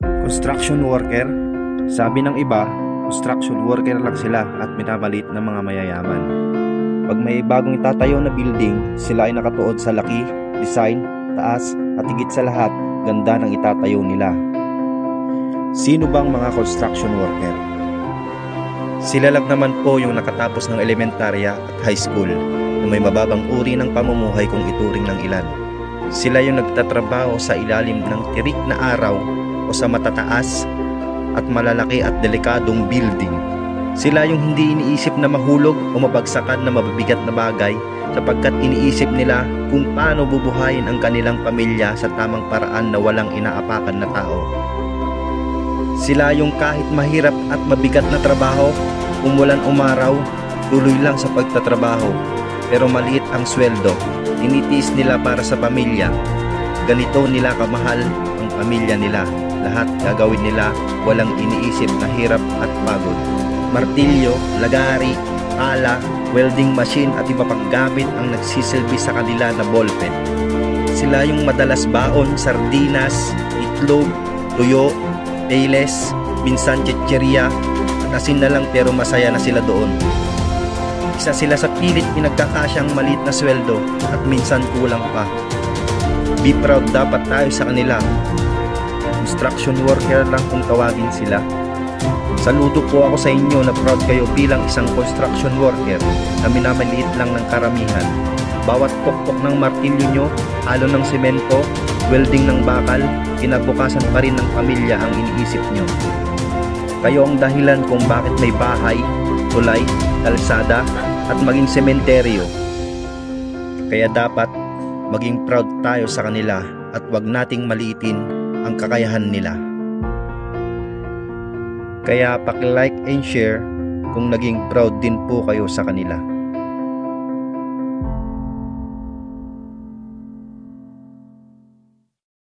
Construction worker? Sabi ng iba, construction worker lang sila at minamaliit ng mga mayayaman. Pag may bagong itatayo na building, sila ay nakatuod sa laki, design, taas at higit sa lahat, ganda ng itatayo nila. Sino bang mga construction worker? Sila lang naman po yung nakatapos ng elementarya at high school na may mababang uri ng pamumuhay kung ituring ng ilan. Sila yung nagtatrabaho sa ilalim ng tirik na araw o sa matataas at malalaki at delikadong building. Sila yung hindi iniisip na mahulog o mabagsakan na mabibigat na bagay sapagkat iniisip nila kung paano bubuhayin ang kanilang pamilya sa tamang paraan na walang inaapakan na tao. Sila yung kahit mahirap at mabigat na trabaho, umulan umaraw, tuloy lang sa pagtatrabaho. Pero maliit ang sweldo, tinitiis nila para sa pamilya. Ganito nila kamahal ang pamilya nila. Lahat gagawin nila, walang iniisip na hirap at pagod. Martilyo, lagari, pala, welding machine at iba pang gamit ang nagsisilbi sa kanila na ballpen. Sila yung madalas baon, sardinas, itlog, tuyo, payless, minsan chichirya, at asin na lang pero masaya na sila doon. Isa sila sa pilit pinagkakasyang maliit na sweldo at minsan kulang pa. Be proud dapat tayo sa kanila. Construction worker lang kung tawagin sila. Saludo po ako sa inyo na proud kayo bilang isang construction worker na minamaliit lang ng karamihan. Bawat pokpok ng martilyo nyo, halo ng semento, welding ng bakal, kinabukasan pa rin ng pamilya ang iniisip nyo. Kayo ang dahilan kung bakit may bahay, tulay, kalsada at maging sementeryo. Kaya dapat maging proud tayo sa kanila at wag nating maliitin ang kakayahan nila. Kaya paki-like and share kung naging proud din po kayo sa kanila.